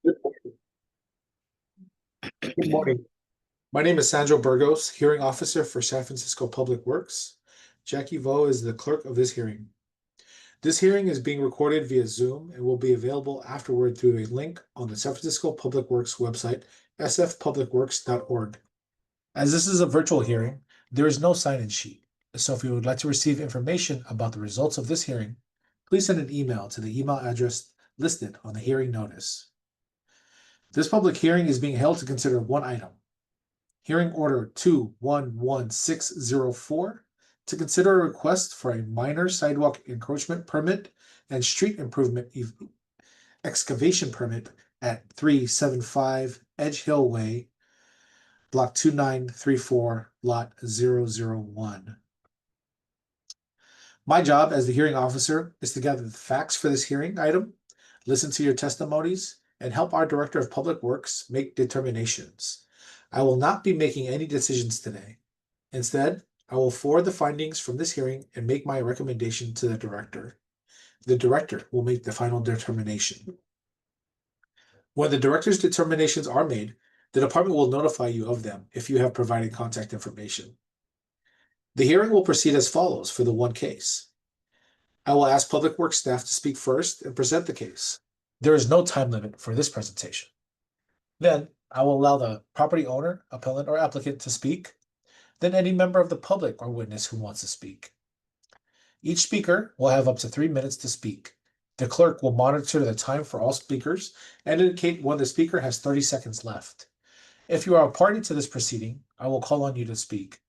Good morning. My name is Sandro Burgos, Hearing Officer for San Francisco Public Works. Jackie Vo is the clerk of this hearing. This hearing is being recorded via Zoom and will be available afterward through a link on the San Francisco Public Works website, sfpublicworks.org. As this is a virtual hearing, there is no sign-in sheet. So if you would like to receive information about the results of this hearing, please send an email to the email address listed on the hearing notice. This public hearing is being held to consider one item. Hearing Order 211604 to consider a request for a minor sidewalk encroachment permit and street improvement excavation permit at 375 Edge Hill Way, Block 2934, Lot 001. My job as the hearing officer is to gather the facts for this hearing item, listen to your testimonies, and help our Director of Public Works make determinations. I will not be making any decisions today. Instead, I will forward the findings from this hearing and make my recommendation to the director. The director will make the final determination. When the director's determinations are made, the department will notify you of them if you have provided contact information. The hearing will proceed as follows for the one case. I will ask Public Works staff to speak first and present the case. There is no time limit for this presentation. Then I will allow the property owner, appellant, or applicant to speak, then any member of the public or witness who wants to speak. Each speaker will have up to 3 minutes to speak. The clerk will monitor the time for all speakers and indicate when the speaker has 30 seconds left. If you are a party to this proceeding, I will call on you to speak.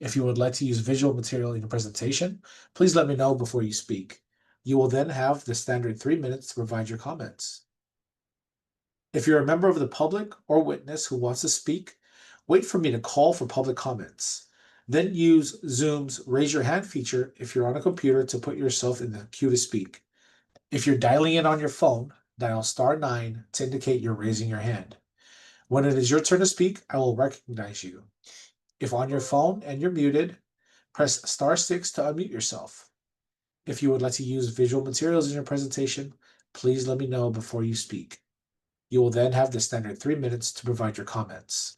If you would like to use visual material in your presentation, please let me know before you speak. You will then have the standard 3 minutes to provide your comments. If you're a member of the public or witness who wants to speak, wait for me to call for public comments. Then use Zoom's raise your hand feature if you're on a computer to put yourself in the queue to speak. If you're dialing in on your phone, dial *9 to indicate you're raising your hand. When it is your turn to speak, I will recognize you. If on your phone and you're muted, press *6 to unmute yourself. If you would like to use visual materials in your presentation, please let me know before you speak. You will then have the standard 3 minutes to provide your comments.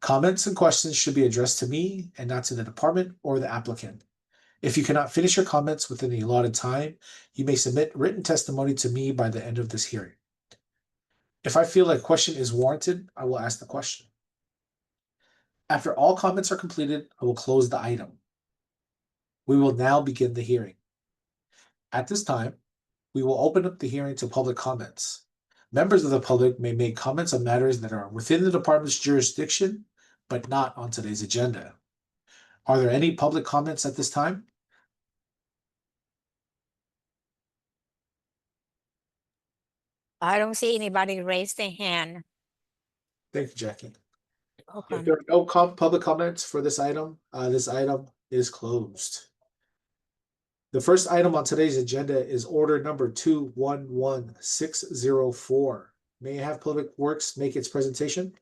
Comments and questions should be addressed to me and not to the department or the applicant. If you cannot finish your comments within the allotted time, you may submit written testimony to me by the end of this hearing. If I feel a question is warranted, I will ask the question. After all comments are completed, I will close the item. We will now begin the hearing. At this time, we will open up the hearing to public comments. Members of the public may make comments on matters that are within the department's jurisdiction, but not on today's agenda. Are there any public comments at this time? I don't see anybody raise their hand. Thank you, Jackie. If Okay. there are no public comments for this item is closed. The first item on today's agenda is order number 211604. May I have Public Works make its presentation?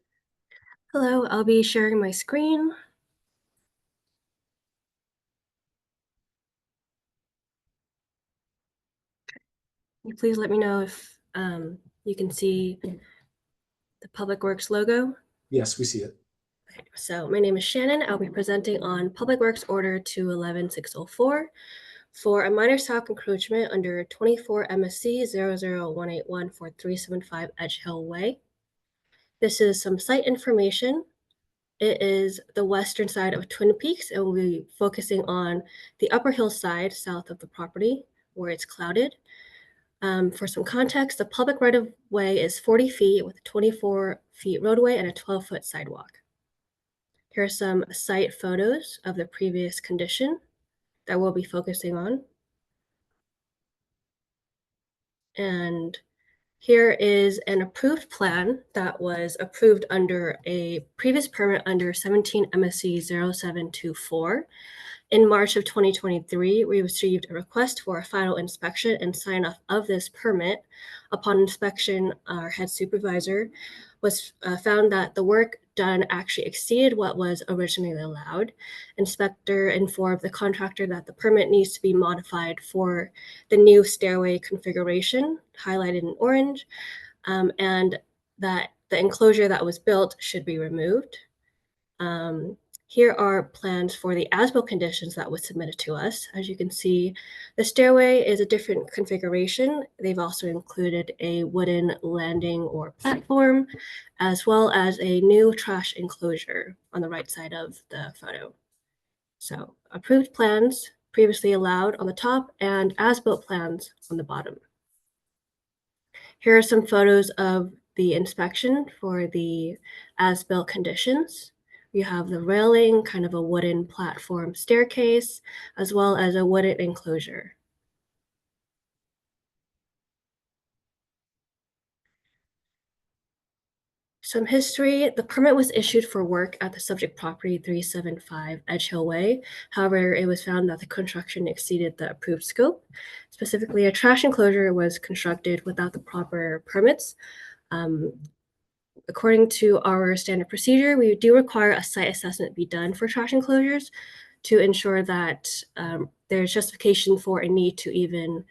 Hello, I'll be sharing my screen. Please let me know if you can see the Public Works logo. Yes, we see it. So my name is Shannon. I'll be presenting on Public Works Order 211604 for a minor sidewalk encroachment under 24 MSC 00181 for 375 Edge Hill Way. This is some site information. It is the western side of Twin Peaks, and we'll be focusing on the upper hillside south of the property where it's clouded. For some context, the public right-of-way is 40 feet with a 24 feet roadway and a 12-foot sidewalk. Here are some site photos of the previous condition that we'll be focusing on. And here is an approved plan that was approved under a previous permit under 17 MSC 0724. In March of 2023, we received a request for a final inspection and sign off of this permit. Upon inspection, our head supervisor found that the work done actually exceeded what was originally allowed. Inspector informed the contractor that the permit needs to be modified for the new stairway configuration, highlighted in orange, and that the enclosure that was built should be removed. Here are plans for the as-built conditions that was submitted to us. As you can see, the stairway is a different configuration. They've also included a wooden landing or platform, as well as a new trash enclosure on the right side of the photo. So approved plans previously allowed on the top and as-built plans on the bottom. Here are some photos of the inspection for the as-built conditions. You have the railing, kind of a wooden platform staircase, as well as a wooden enclosure. Some history, the permit was issued for work at the subject property 375 Edge Hill Way. However, it was found that the construction exceeded the approved scope. Specifically, a trash enclosure was constructed without the proper permits. According to our standard procedure, we do require a site assessment be done for trash enclosures to ensure that there's justification for a need to even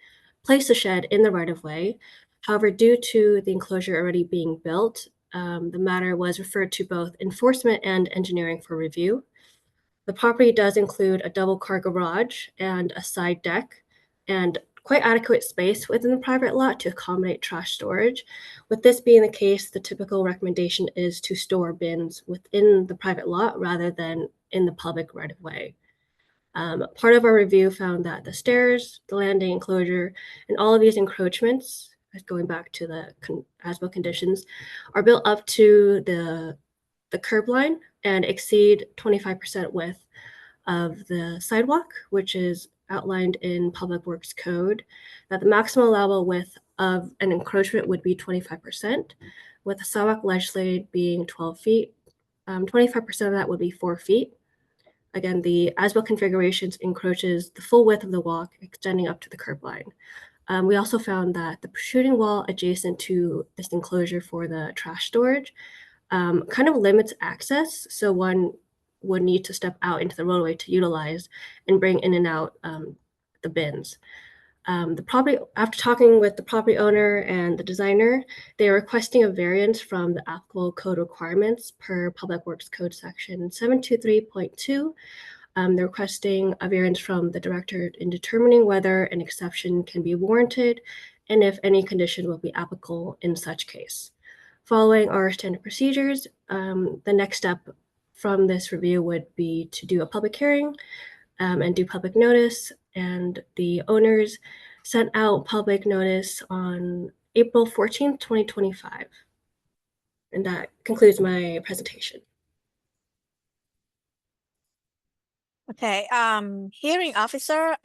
place the shed in the right of way. However, due to the enclosure already being built, the matter was referred to both enforcement and engineering for review. The property does include a double car garage and a side deck, and quite adequate space within the private lot to accommodate trash storage. With this being the case, the typical recommendation is to store bins within the private lot rather than in the public right of way. Part of our review found that the stairs, the landing enclosure, and all of these encroachments, going back to the as-built conditions, are built up to the curb line and exceed 25% width of the sidewalk, which is outlined in Public Works Code, that the maximum allowable width of an encroachment would be 25%, with the sidewalk legislated being 12 feet. 25% of that would be 4 feet. Again, the as-built configurations encroaches the full width of the walk, extending up to the curb line. We also found that the protruding wall adjacent to this enclosure for the trash storage kind of limits access. So one would need to step out into the roadway to utilize and bring in and out the bins. The property, after talking with the property owner and the designer, they are requesting a variance from the applicable code requirements per Public Works Code section 723.2. They're requesting a variance from the director in determining whether an exception can be warranted and if any condition will be applicable in such case. Following our standard procedures, the next step from this review would be to do a public hearing and do public notice. And the owners sent out public notice on April 14th, 2025. And that concludes my presentation. Okay, hearing officer,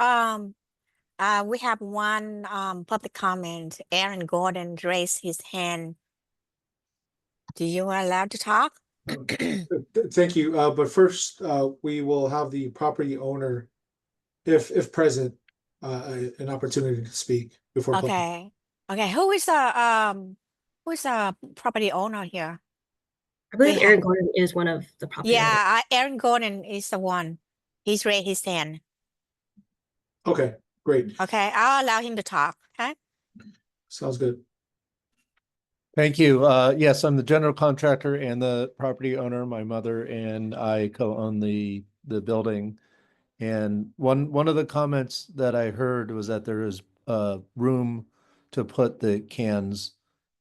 we have one public comment. Aaron Gordon raised his hand. Do you allow to talk? Thank you. But first, we will have the property owner, if present, an opportunity to speak before. Okay. Okay. Who is the property owner here? I believe They Aaron have- Gordon is one of the property owners. Yeah, Aaron Gordon is the one. He's raised his hand. Okay, great. Okay, I'll allow him to talk. Okay. Sounds good. Thank you. Yes, I'm the general contractor and the property owner. My mother and I co-own the building. And one of the comments that I heard was that there is room to put the cans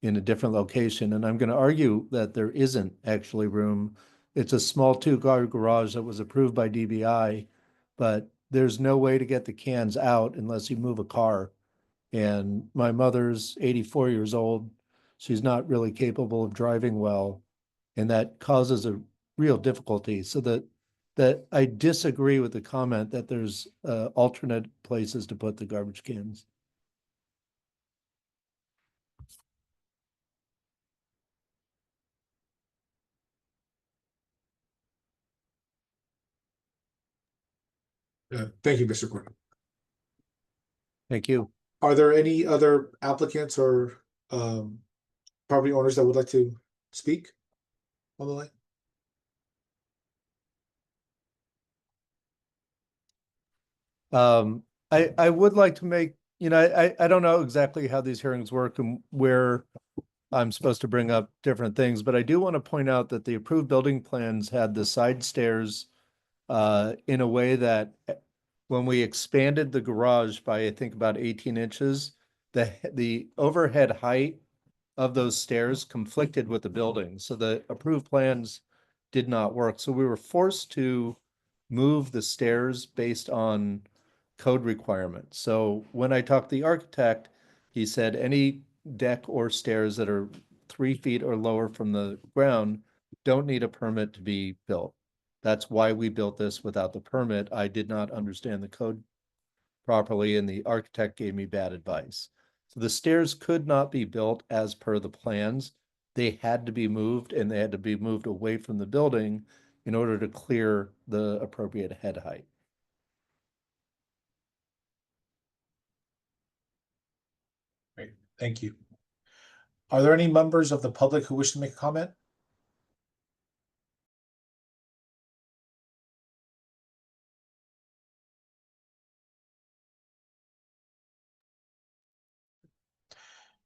in a different location. And I'm going to argue that there isn't actually room. It's a small 2-car garage that was approved by DBI, but there's no way to get the cans out unless you move a car. And my mother's 84 years old. She's not really capable of driving well, and that causes a real difficulty. So that I disagree with the comment that there's alternate places to put the garbage cans. Thank you, Mr. Gordon. Thank you. Are there any other applicants or property owners that would like to speak on the line? I would like to make, I don't know exactly how these hearings work and where I'm supposed to bring up different things, but I do want to point out that the approved building plans had the side stairs in a way that when we expanded the garage by, I think, about 18 inches, the overhead height of those stairs conflicted with the building. So the approved plans did not work. So we were forced to move the stairs based on code requirements. So when I talked to the architect, he said any deck or stairs that are 3 feet or lower from the ground don't need a permit to be built. That's why we built this without the permit. I did not understand the code properly, and the architect gave me bad advice. So the stairs could not be built as per the plans. They had to be moved, and they had to be moved away from the building in order to clear the appropriate head height. Great, thank you. Are there any members of the public who wish to make a comment?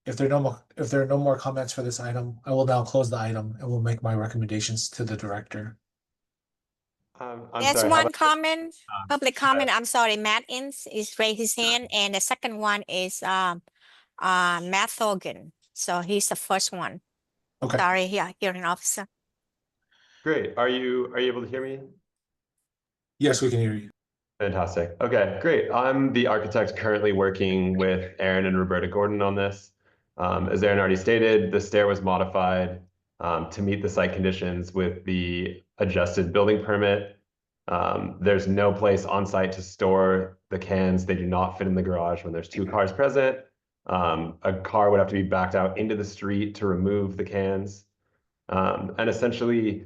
If there are no more comments for this item, I will now close the item and will make my recommendations to the director. I'm There's sorry, how one about- comment, public go ahead. comment. I'm sorry, Matt Ince is raised his hand, and the second one is Matt Thogan. So he's the first one. Okay, Sorry, yeah, hearing officer. Great. Are you able to hear me? yes, we can hear you. Fantastic. Okay, great. I'm the architect currently working with Aaron and Roberta Gordon on this. As Aaron already stated, the stair was modified to meet the site conditions with the adjusted building permit. There's no place on site to store the cans. They do not fit in the garage when there's 2 cars present. A car would have to be backed out into the street to remove the cans. And essentially,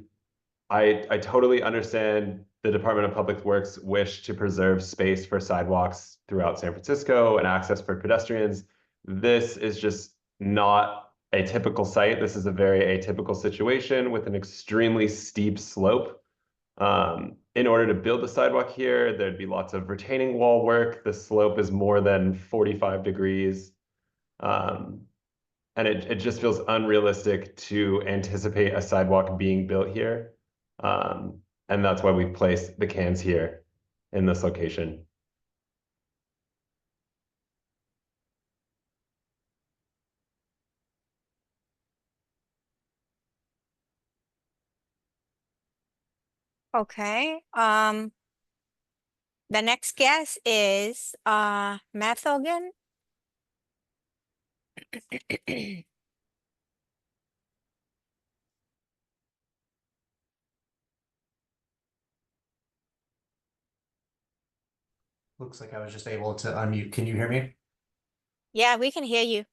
I totally understand the Department of Public Works wish to preserve space for sidewalks throughout San Francisco and access for pedestrians. This is just not a typical site. This is a very atypical situation with an extremely steep slope. In order to build the sidewalk here, there'd be lots of retaining wall work. The slope is more than 45 degrees. And it just feels unrealistic to anticipate a sidewalk being built here. And that's why we've placed the cans here in this location. Okay. The next guest is Matt Thogan. Looks like I was just able to unmute. Can you hear me? Yeah, we can hear you.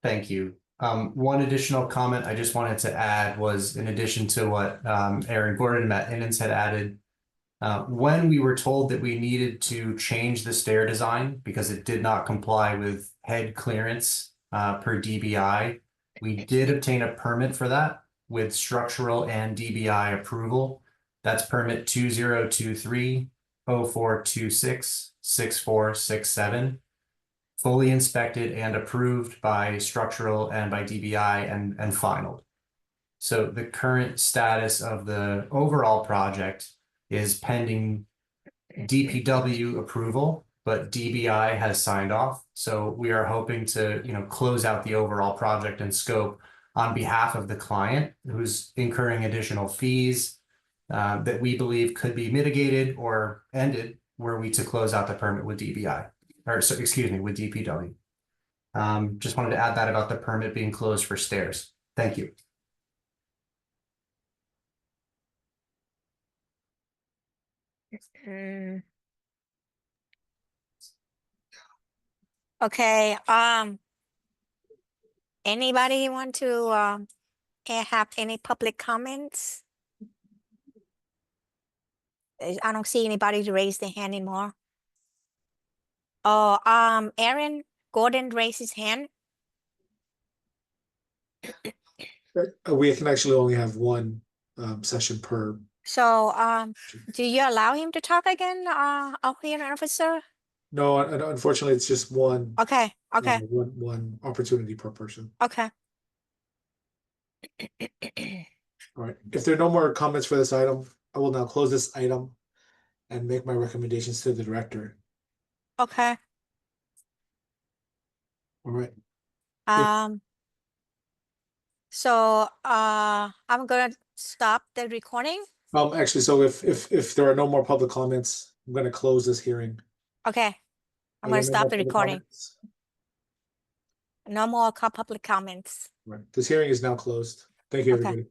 Thank you. One additional comment I just wanted to add was in addition to what Aaron Gordon and Matt Innens had added, when we were told that we needed to change the stair design because it did not comply with head clearance per DBI, we did obtain a permit for that with structural and DBI approval. That's permit 2023 0426 6467. Fully inspected and approved by structural and by DBI and finalized. So the current status of the overall project is pending DPW approval, but DBI has signed off. So we are hoping to, close out the overall project and scope on behalf of the client who's incurring additional fees that we believe could be mitigated or ended were we to close out the permit with DBI. Or so, excuse me, with DPW. Just wanted to add that about the permit being closed for stairs. Thank you. Okay. Anybody want to have any public comments? I don't see anybody to raise their hand anymore. Oh, Aaron Gordon raised his hand. We can actually only have one session per. So, do you allow him to talk again, our hearing officer? No, unfortunately, it's just one. Okay, okay, One opportunity per person. okay. All right, if there are no more comments for this item, I will now close this item and make my recommendations to the director. Okay, All right, so, I'm gonna stop the recording. actually, so if there are no more public comments, I'm gonna close this hearing. Okay, Are I'm there gonna no stop more the public recording. comments? No more public comments. Right, this hearing is now closed. Thank you, Okay. everybody.